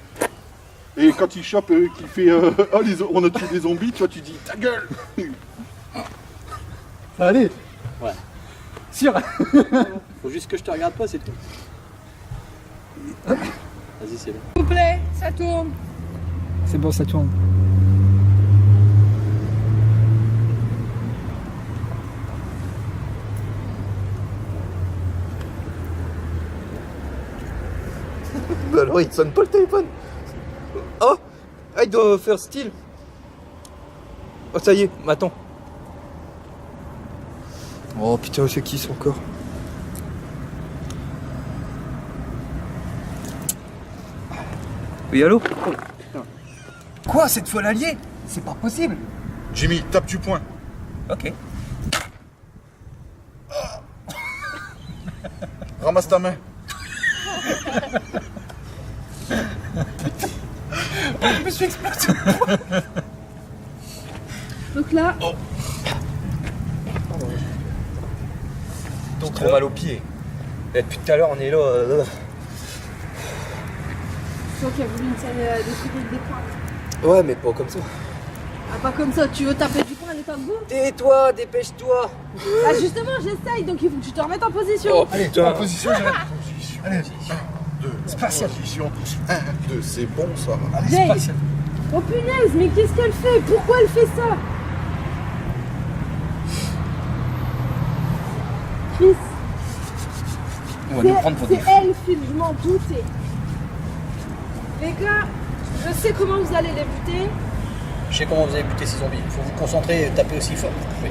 Et quand il chope, qu'il fait oh, on a tué des zombies, tu vois, tu dis ta gueule. Allez. Ouais. Sûr. Faut juste que je te regarde pas, c'est tout. Vas-y, c'est bon. S'il vous plaît, ça tourne. C'est bon, ça tourne. Bah alors il te sonne pas le téléphone. Oh, il doit faire style. Oh ça y est, attends. Oh putain, c'est qui ça encore? Oui allô? Quoi, cette fois l'allié? C'est pas possible. Jimmy, tape du poing. Ok. Ramasse ta main. Je me suis explosé. Donc là, J'ai trop mal aux pieds. Et depuis tout à l'heure on est là. c'est toi qui as voulu une scène de trucs avec des points. Ouais mais pas comme ça. Ah, pas comme ça, tu veux taper du poing en étant debout? Tais-toi, dépêche-toi. Bah justement, j'essaye, donc il faut que tu te remettes en position. Oh putain. En position, j'arrête. Position. Allez, 1, 2, Spatial. position. 1, 2, c'est bon ça. Allez, Jay. spatial. Oh punaise, mais qu'est-ce qu'elle fait? Pourquoi elle fait ça? Chris, On va nous prendre pour des C'est fous. elle, Phil, je m'en doutais. Les gars, je sais comment vous allez les buter. Je sais comment vous avez buté ces zombies. Il faut vous concentrer et taper aussi fort. Oui.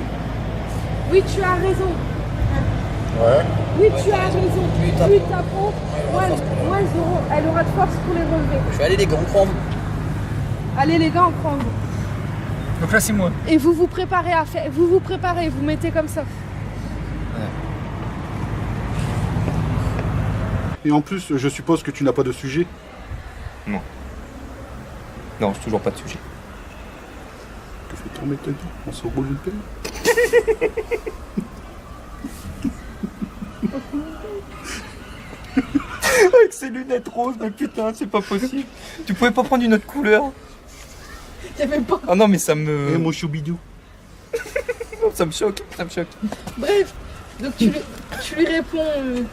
Oui, tu as raison. Ouais. Oui, Ouais, tu t'as as raison. raison. Plus ils Plus tapent, ils taperont, elle aura moins, de force pour les moins elle aura de force pour les relever. Je vais aller les gars, on prend. Allez les gars, on prend vous. Donc là, c'est moi. Et vous vous préparez à faire. Vous vous préparez, vous mettez comme ça. Et en plus, je suppose que tu n'as pas de sujet. Non, j'ai toujours pas de sujet. Que fait ton maintenant? On se roule une pelle. Avec ces lunettes roses, mais putain, c'est pas possible. Tu pouvais pas prendre une autre couleur? Il y avait pas. Ah non, mais ça Et me... mon choubidou. ça me choque, ça me choque. Bref, donc tu lui réponds.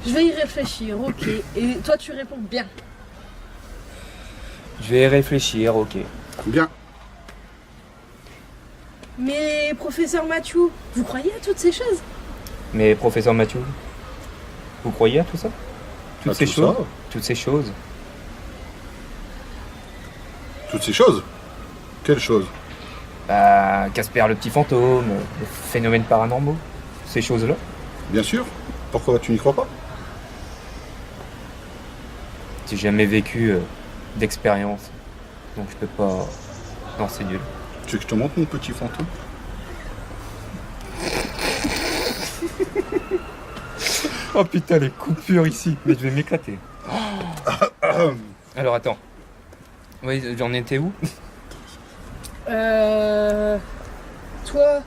Je vais y réfléchir, ok. Et toi, tu réponds bien. Je vais y réfléchir, ok. Bien. Mais professeur Mathieu, vous croyez à toutes ces choses? Mais professeur Mathieu, vous croyez à tout ça? Toutes À ces tout choses? ça Toutes ces choses. Toutes ces choses. Quelles choses? Bah, Casper le petit fantôme, les phénomènes paranormaux, ces choses-là. Bien sûr. Pourquoi tu n'y crois pas? J'ai jamais vécu d'expérience, donc je peux pas... Non, c'est nul. Tu veux que je te montre mon petit fantôme? Oh putain, les coupures ici, mais je vais m'éclater. Alors attends. Oui, j'en étais où? Toi,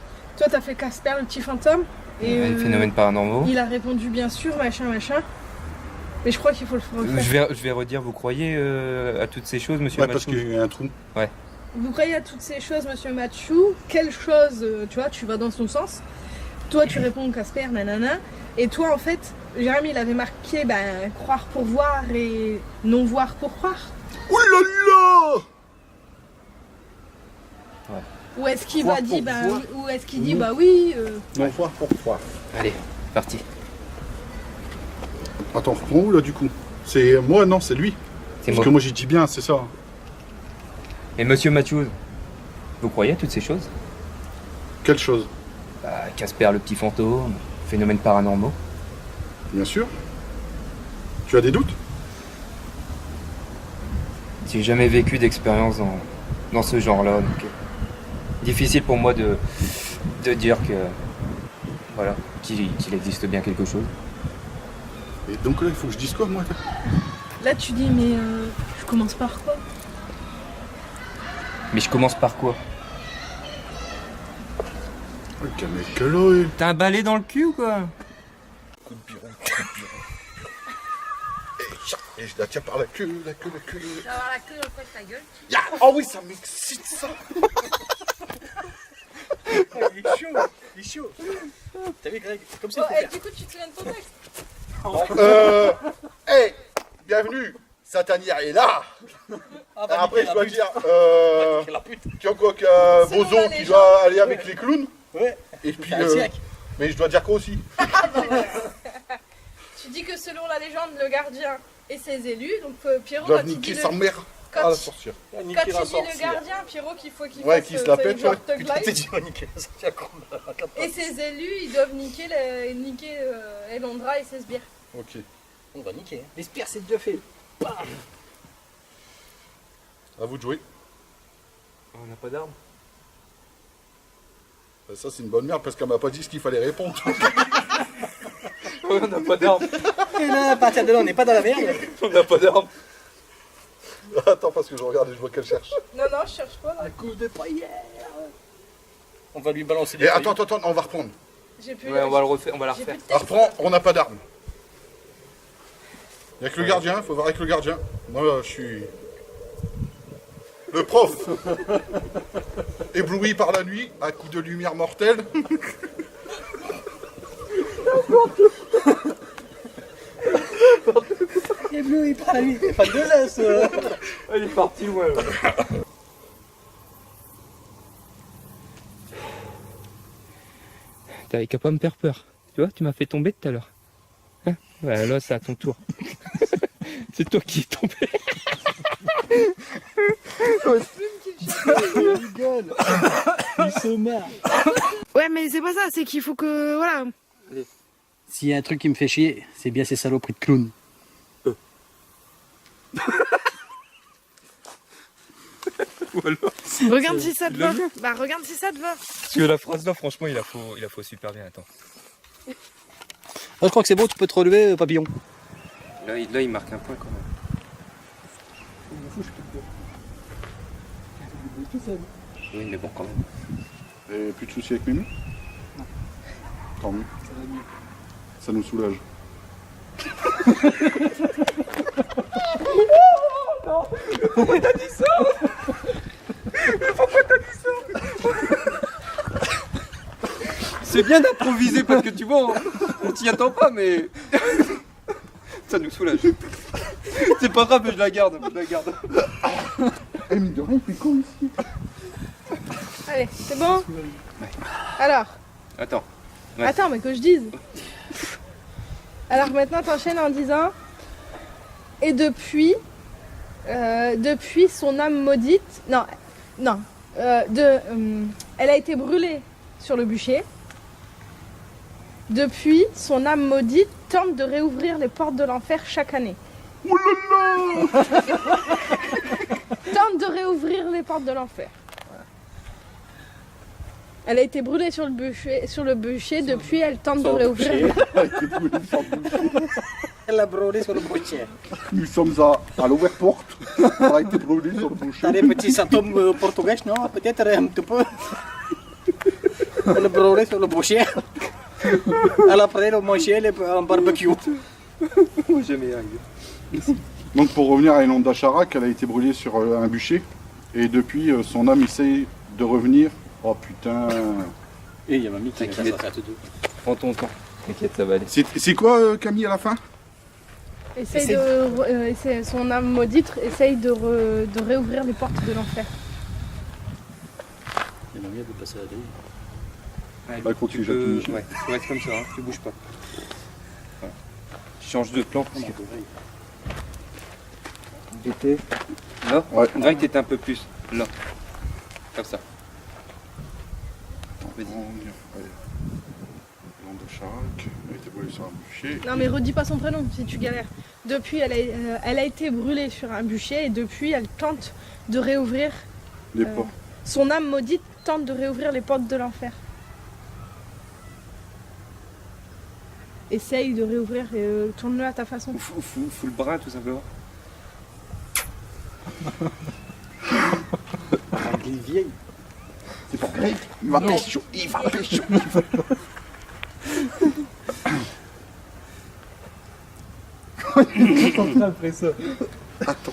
t'as fait Casper le petit fantôme. Et Les phénomènes paranormaux. il a répondu bien sûr, machin. Mais je crois qu'il faut le refaire. Je vais redire, vous croyez à toutes ces choses, monsieur Ouais, parce Mathieu? qu'il y a un trou. Vous croyez à toutes ces choses, monsieur Mathieu? Quelle chose, tu vois, tu vas dans son sens. Toi, tu réponds Casper, nanana. Et toi, en fait, Jérémy, il avait marqué croire pour voir et non voir pour croire. Ouh là là! Ou est-ce qu'il Voir va dire, pour voir. ou est-ce qu'il dit, bah oui. Non, voir pour croire. Allez, parti. Attends, on reprend où là du coup? C'est moi, non, c'est lui. C'est Parce moi. que moi j'ai dit bien, c'est ça. Et monsieur Mathieu, vous croyez à toutes ces choses? Quelle chose? Bah, Casper le petit fantôme, phénomènes paranormaux. Bien sûr. Tu as des doutes? J'ai jamais vécu d'expérience dans ce genre-là, donc difficile pour moi de dire que voilà, qu'il existe bien quelque chose. Et donc là, il faut que je dise quoi, moi? Là, tu dis, mais je commence par quoi? Mais je commence par quoi? Oh, quel mec que là, T'as un balai dans le cul ou quoi? coup de biron. Et je la tiens par la queue. Tu vas avoir la queue dans le coin de ta gueule. Oh oui, ça m'excite ça. Il est chaud. T'as vu Greg? Comme ça, il faut faire. Du coup, tu te souviens de ton texte? Hey, bienvenue. Satanière est là. Ah, bah, Après, nickel, je dois la dire, pute. La pute. tu as quoi que Selon Bozo la qui légende. doit aller avec les clowns. Ouais. Et puis, Faire un cirque. mais je dois dire quoi aussi? Tu dis que selon la légende, le gardien et ses élus, donc Je Pierrot, dois quand il dit niquer le, sa mère. quand Ah, la il- sorcière. quand il dit le gardien, Pierrot, qu'il faut qu'il Ouais, fasse qu'il se la pète, genre ouais. thug Putain, t'es life. dit, on niquer la sorcière. Et ses élus, ils doivent niquer Elondra et ses sbires. Ok. On va niquer. Les spires, c'est déjà fait. À vous de jouer. On n'a pas d'armes. Ça, c'est une bonne merde parce qu'elle m'a pas dit ce qu'il fallait répondre. On n'a pas d'armes. Et là, à partir de là, on n'est pas dans la merde. On n'a pas d'armes. Attends, parce que je regarde et je vois qu'elle cherche. Non, je cherche pas là. Un coup de paillère. On va lui balancer des Et paillettes. attends, on va reprendre. J'ai plus. Ouais, on va le refaire, on va la j'ai refaire. plus de On texte. reprend, on n'a pas d'armes. Il n'y a que le gardien, il faut voir avec le gardien. Moi, je suis le prof. Ébloui par la nuit, à coups de lumière mortelle. Et bleu, il prend la nuit. Pas deux as. Elle est partie loin. T'avais qu'à pas me faire peur. Tu vois, tu m'as fait tomber tout à l'heure. Ouais, là, c'est à ton tour. C'est toi qui es tombé. Ils se marrent. Ouais, mais c'est pas ça, c'est qu'il faut que. Voilà. S'il y a un truc qui me fait chier, c'est bien ces saloperies de clowns. Voilà. Regarde si ça te va. Bah, regarde si ça te va. Parce que la phrase là, franchement, il la faut super bien. Attends. Ah, je crois que c'est bon, tu peux te relever, papillon. Là, il marque un point quand même. Oui, mais bon, quand même. Et plus de soucis avec Mimi? Non. Tant mieux. Ça nous soulage. Pourquoi t'as dit ça? C'est bien d'improviser parce que tu vois, on t'y attend pas, mais ça nous soulage. C'est pas grave, je la garde. Eh, mine de rien, il fait con ici. Allez, c'est bon? Alors, Attends. Ouais. attends, mais que je dise. Alors maintenant, t'enchaînes en disant. Et depuis son âme maudite. Non. Elle a été brûlée sur le bûcher. Depuis, son âme maudite tente de réouvrir les portes de l'enfer chaque année. Oh là là! Tente de réouvrir les portes de l'enfer. Voilà. Elle a été brûlée sur le bûcher, depuis elle tente de réouvrir. Elle a brûlé sur le boucher. Nous sommes à l'Overport. Elle a été brûlée sur le boucher. T'as des petits symptômes portugais, non? Peut-être un petit peu. Elle a brûlé sur le boucher. Elle a pris le manger en barbecue. Jamais arrivé. Donc pour revenir à Elonda Charak, elle a été brûlée sur un bûcher. Et depuis, son âme essaye de revenir. Oh putain. Et il y a mamie qui T'inquiète. ça tout doux. Prends ton temps. T'inquiète, ça va aller. C'est quoi Camille à la fin? Son âme maudite essaye de réouvrir les portes de l'enfer. Et mamie elle veut passer la grille. Ouais, Bah, faut que tu peux... jettes une échelle. Ouais, tu restes comme ça, hein, tu bouges pas. Voilà. Je change de plan parce que j'étais là. Ouais. On dirait que t'étais un peu plus là. Comme ça. Vas-y. Elonda Charak, elle a été brûlée sur un bûcher. Non mais redis pas son prénom si tu galères. Depuis elle a été brûlée sur un bûcher et depuis elle tente de réouvrir. Les portes. Son âme maudite tente de réouvrir les portes de l'enfer. Essaye de réouvrir et tourne-le à ta façon. Fous le bras tout simplement. Il est vieille. C'est pas vrai. Il va pécho. Il va pécho. Après ça. Attends.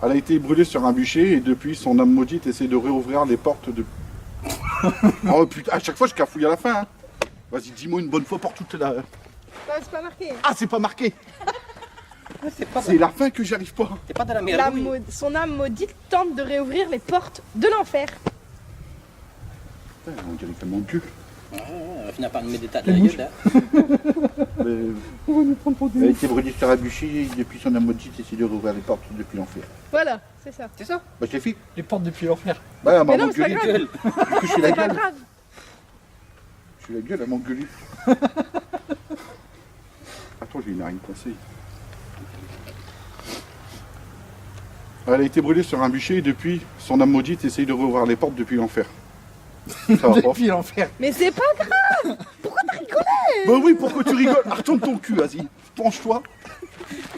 Elle a été brûlée sur un bûcher et depuis, son âme maudite essaie de réouvrir les portes de... Oh putain, à chaque fois je cafouille à la fin. Hein. Vas-y, dis-moi une bonne fois pour toutes la... Non, c'est pas marqué. Ah, c'est pas marqué. C'est la fin que j'arrive pas. T'es pas dans la merde. Son âme maudite tente de réouvrir les portes de l'enfer. Putain, on dirait qu'elle m'encule. On finit par nous mettre des tas de la gueule. Elle a été brûlée sur un bûcher et depuis, son âme maudite essaie de réouvrir les portes depuis l'enfer. Voilà, c'est ça. C'est ça? Bah, je l'ai fait. Les portes depuis l'enfer. Bah, elle m'a Mais non, mais c'est pas engueulé. grave. Du coup, je suis la C'est pas gueule. grave. Je suis la gueule, elle m'a engueulé. Attends, j'ai une narine coincée. Elle a été brûlée sur un bûcher et depuis, son âme maudite essaye de rouvrir les portes depuis l'enfer. Ça va pas? Depuis l'enfer. Mais c'est pas grave. Pourquoi t'as rigolé? Bah oui, pourquoi tu rigoles? Retourne ton cul, vas-y. Penche-toi.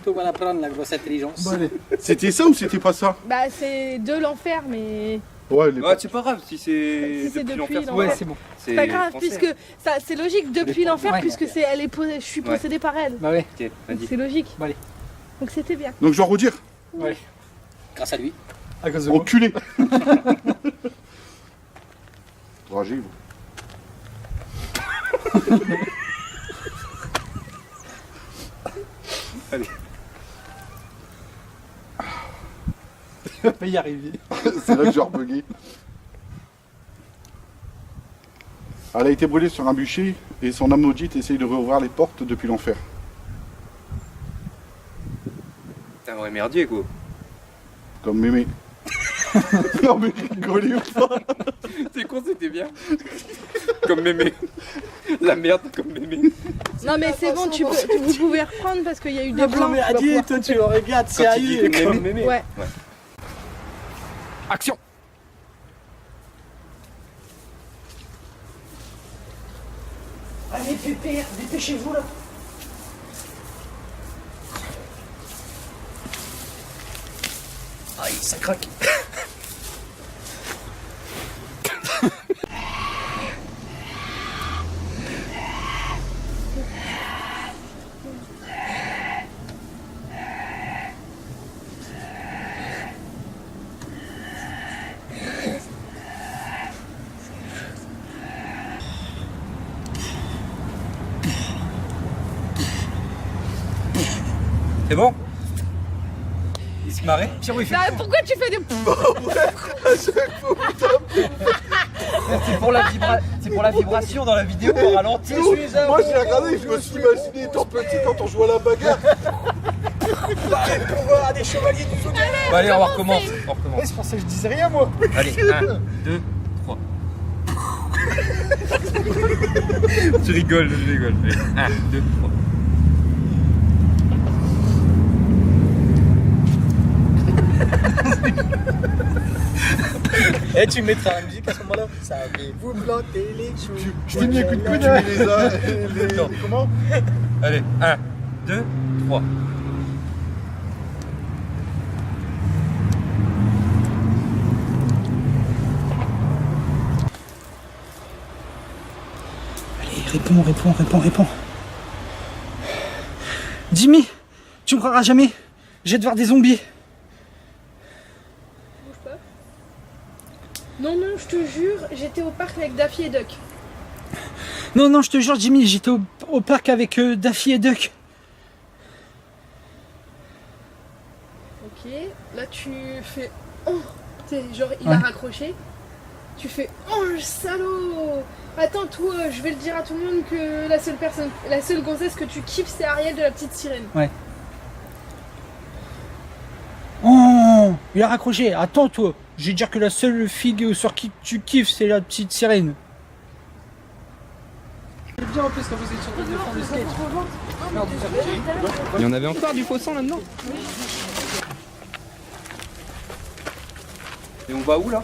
Tu vas la prendre, la grosse intelligence. Bon, allez. C'était ça ou c'était pas ça? Bah c'est de l'enfer mais Ouais, les Ouais, c'est pas grave si c'est Si c'est depuis l'enfer. l'enfer. Ouais, c'est bon. c'est pas grave français. puisque ça c'est logique depuis l'enfer Ouais. puisque je suis Ouais. possédée par elle. Bah ouais. Ok, Donc vas-y. c'est logique. Bon, allez. Donc c'était bien. Donc je dois redire. Ouais. Grâce à lui. À cause de moi. Enculé. Dragé, vous. Allez. Il va pas y arriver. C'est là que j'ai rebugé. Elle a été brûlée sur un bûcher et son âme maudite essaye de rouvrir les portes depuis l'enfer. T'es un vrai merdier, quoi. Comme mémé. Non mais rigolez ou pas? C'est con, c'était bien. Comme mémé. La merde comme mémé. Non mais c'est bon, vous pouvez reprendre parce qu'il y a eu des Non, blancs. mais tu vas Adi, pouvoir toi tu couper. le regardes, Quand tu dis sérieux. comme mémé. Ouais. Action. Allez, pépère, dépêchez-vous là. Aïe, ça craque. C'est bon? Il se marrait? Pierrot, il fait. Bah, pourquoi tu fais des... C'est pour la vibration dans la vidéo, on ralentit. Moi j'ai regardé, je me suis imaginé étant petit quand on jouait à la bagarre. Pour des chevaliers du zodiaque. Bon, allez, on va recommencer. On Ouais, recommence. c'est pour ça que je disais rien moi. Allez, 1, 2, 3. Tu rigoles, je rigole. Allez, 1, 2, 3. Et tu mettras la musique à ce moment-là. Savez-vous planter les choux? Je t'ai mis un coup de coude, tu mets les Non. comment? Allez, 1, 2, 3. Allez, réponds. Jimmy, tu me croiras jamais. Je vais te voir des zombies. Bouge pas. Non, non, je te jure, j'étais au parc avec Daffy et Duck. Non, je te jure, Jimmy, j'étais au parc avec Daffy et Duck. Ok, là tu fais... Oh, tu sais, genre il a raccroché. Tu fais... Oh, le salaud. Attends, toi, je vais le dire à tout le monde que la seule gonzesse que tu kiffes, c'est Ariel de la petite sirène. Oh, il a raccroché. Attends, toi. Je vais dire que la seule fille sur qui tu kiffes, c'est la petite sirène. C'est bien en plus quand vous êtes sur le de prendre le skate. Il y en avait encore du faux sang là-dedans? Et on va où là?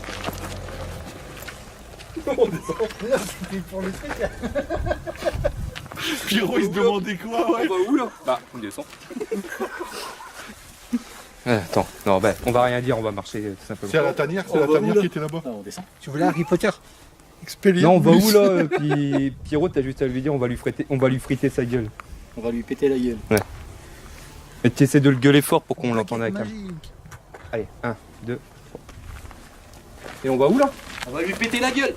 Pour le truc. Pierrot il se demandait quoi, ouais. On va où là? Bah, on descend. Attends, non, bah, on va rien dire, on va marcher tout simplement. C'est à la tanière, c'est la tanière qui était là-bas. Non, on descend. Tu voulais Harry Potter? Non, on va où là? Puis Pierrot, t'as juste à lui dire, on va lui friter sa gueule. On va lui péter la gueule. Et tu essaies de le gueuler fort pour qu'on l'entende avec la. Allez, 1, 2, 3. Et on va où là? On va lui péter la gueule.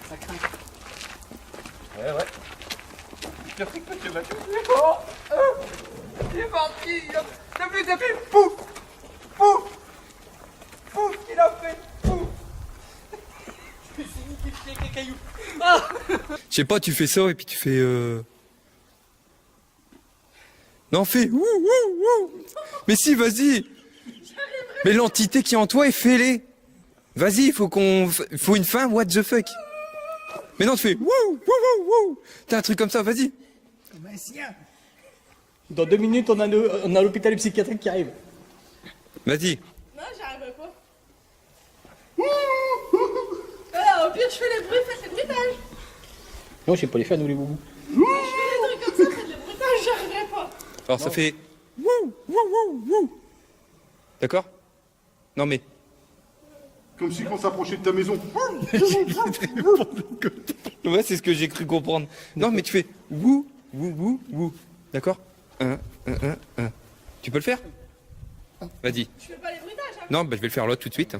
Ça craque. Ouais. Il est parti, depuis, pouf, qu'il a fait, pouf. Je sais pas, tu fais ça et puis tu fais Non, fais ouh. Mais si, vas-y. Mais l'entité qui est en toi, fais-les. Vas-y, faut une fin, what the fuck. Mais non, tu fais wouh. T'as un truc comme ça, vas-y. Dans 2 minutes, on a l'hôpital psychiatrique qui arrive. Vas-y. Non, j'arrive pas. Voilà, au pire, je fais les bruits, faites les bruitages. Non, je sais pas les faire, nous les boubous. Je fais des trucs comme ça, faites les bruitages, j'arriverai pas. Alors ça fait wouh. D'accord? Non mais. Comme si on s'approchait de ta maison. Ouais, c'est ce que j'ai cru comprendre. Non mais tu fais wouh. D'accord? 1. Tu peux le faire? Vas-y. Je fais pas les bruitages, hein. Non, bah je vais le faire là tout de suite.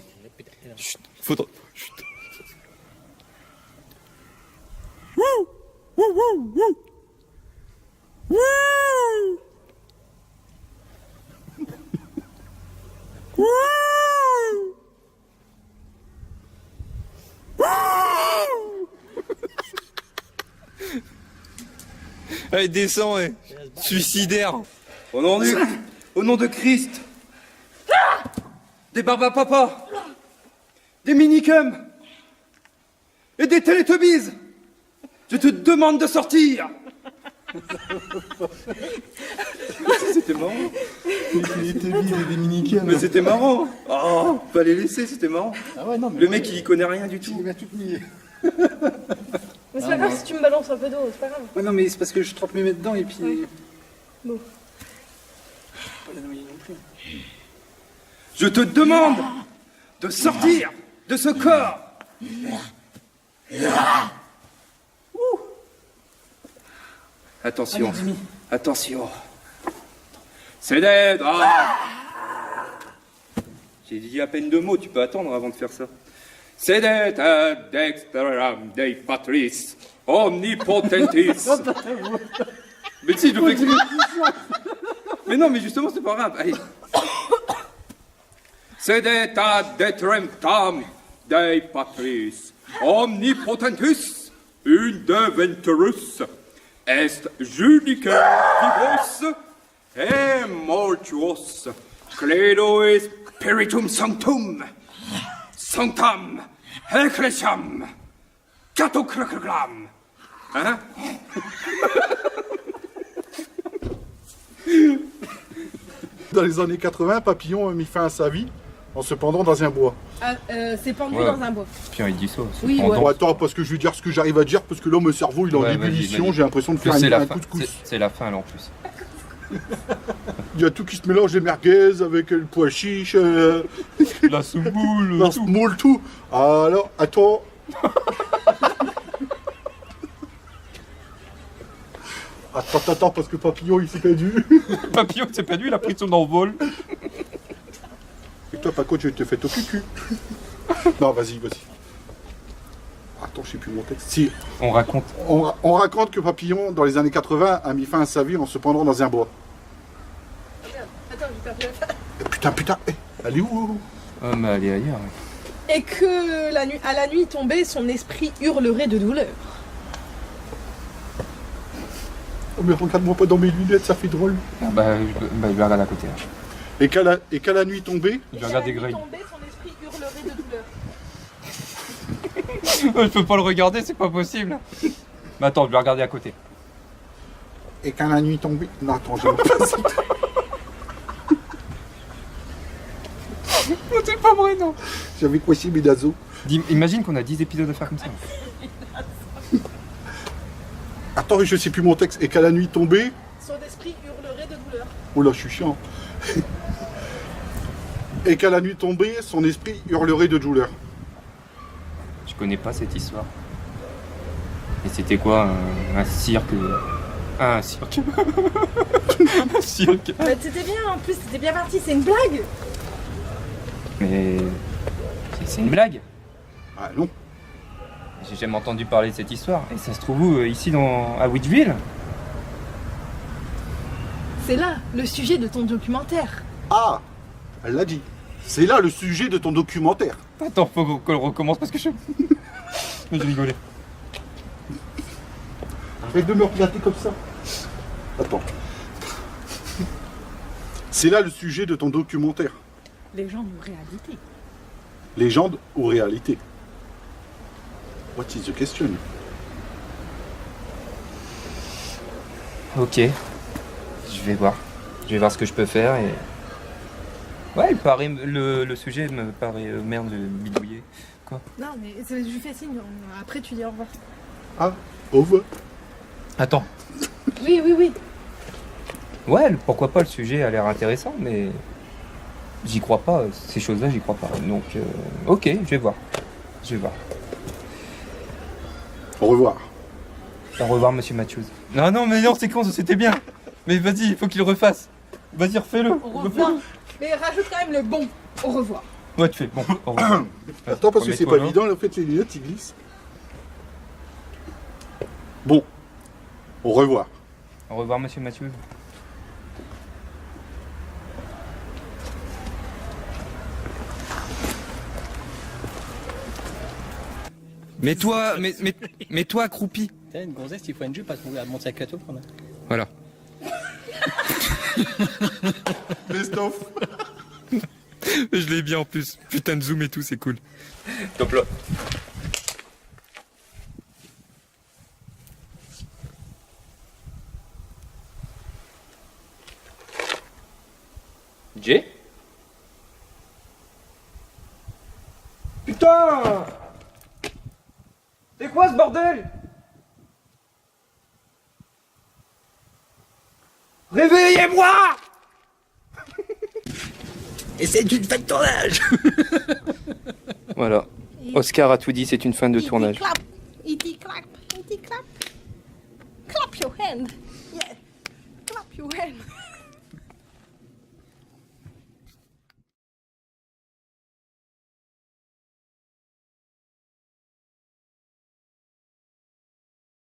Chut, faudra. Chut. Allez, descends, suicidaire. Au nom de Christ. Des Barbapapa. Des Minicums. Et des Teletubbies. Je te demande de sortir. C'était marrant. Les Teletubbies et des Minicums. Mais c'était marrant. Oh, fallait laisser, c'était marrant. Ah ouais, non, mais Le mec, il connaît rien du tout. il m'a tout mis. Mais c'est pas grave si tu me balances un peu d'eau, c'est pas grave. Ouais, non, mais c'est parce que je trempe mes mains dedans et puis. Ouais. Bon. Pas la noyer non plus. Je te demande de sortir de ce corps. Ouh. Attention, attention. C'est dead. J'ai dit à peine 2 mots, tu peux attendre avant de faire ça. Sedet ad dexteram Dei Patris, omnipotentis. Mais si, je le fais. Mais non, mais justement, c'est pas grave. Allez. Sedet ad detremptam Dei Patris, omnipotentis, indeventurus, est judice vivos, et mortuos, credo et spiritum sanctum, sanctam, ecclesiam, catocracram. Hein? Dans les années 80, Papillon a mis fin à sa vie en se pendant dans un bois. Ah, c'est pendu Ouais. dans un bois. Puis il dit ça. Oui, ouais. Bon, attends, parce que je vais dire ce que j'arrive à dire, parce que là, mon cerveau, il est en Ouais, ébullition, vas-y. j'ai l'impression de faire C'est la un fin. couscous. C'est la fin là en plus. Il y a tout qui se mélange, les merguez avec le pois chiche, La souboule. la semoule, tout. Alors, attends. Attends, parce que Papillon, il s'est perdu. Papillon s'est perdu, il a pris son envol. Et toi, par contre, je te fais au cucu. Non, vas-y. Attends, je sais plus mon texte. Si, On raconte. on raconte que Papillon, dans les années 80, a mis fin à sa vie en se pendant dans un bois. Attends, j'ai perdu la fin. Putain, elle est où? Ah, mais allez ailleurs. Et que à la nuit tombée, son esprit hurlerait de douleur. Oh, mais regarde-moi pas dans mes lunettes, ça fait drôle. Je vais regarder à côté. Et qu'à la nuit tombée, Je vais regarder Et qu'à la Greg. nuit tombée, son esprit hurlerait de douleur. Je peux pas le regarder, c'est pas possible. Mais attends, je vais regarder à côté. et qu'à la nuit tombée. Non, attends, je pas ça. C'est pas vrai, non. J'avais coincé mes naseaux. Imagine qu'on a 10 épisodes à faire comme ça. Attends, je sais plus mon texte. Et qu'à la nuit tombée. Son esprit hurlerait de douleur. Oh là, je suis chiant. Et qu'à la nuit tombée, son esprit hurlerait de douleur. Je connais pas cette histoire. Et c'était quoi un cirque. Un cirque. Un cirque. Bah, c'était bien, en plus, c'était bien parti, c'est une blague. Mais. C'est une blague. Ah non. J'ai jamais entendu parler de cette histoire. Et ça se trouve où ici à Witchville? C'est là le sujet de ton documentaire. Ah, elle l'a dit. C'est là le sujet de ton documentaire. Attends, faut qu'on le recommence parce que je. Mais j'ai rigolé. Arrête de me regarder comme ça. Attends. C'est là le sujet de ton documentaire. Légende ou réalité? Légende ou réalité? What is the question? Ok. Je vais voir. Je vais voir ce que je peux faire et. Ouais, il paraît, le sujet me paraît merde bidouillé. Non, mais je lui fais signe, après tu dis au revoir. Ah, au revoir. Attends. Oui, oui, oui. Ouais, pourquoi pas, le sujet a l'air intéressant, mais j'y crois pas, ces choses-là, j'y crois pas. Donc, ok, je vais voir. Je vais voir. Au revoir. Au revoir, monsieur Matthews. Non, non, mais non, c'est con, c'était bien. Mais vas-y, il faut qu'il le refasse. Vas-y, refais-le. Au revoir. Mais rajoute quand même le bon. Au revoir. Ouais, tu fais. Bon, au revoir. Attends, parce que c'est pas Remets-toi, là. évident, en fait, les lunettes, ils glissent. Bon. Au revoir. Au revoir, monsieur Matthews. Mets-toi accroupi. Tiens, une gonzesse, il faut une jupe parce qu'on regarde mon sac à tout. Voilà. Best-of. Je l'ai bien en plus. Putain de zoom et tout, c'est cool. Top là. Jay? Putain! C'est quoi ce bordel? Réveillez-moi! Et c'est une fin de tournage. Voilà. Oscar a tout dit, c'est une fin de tournage. Clap. E.T. clap. E.T. clap. Clap your hand. Yeah. Clap your hand.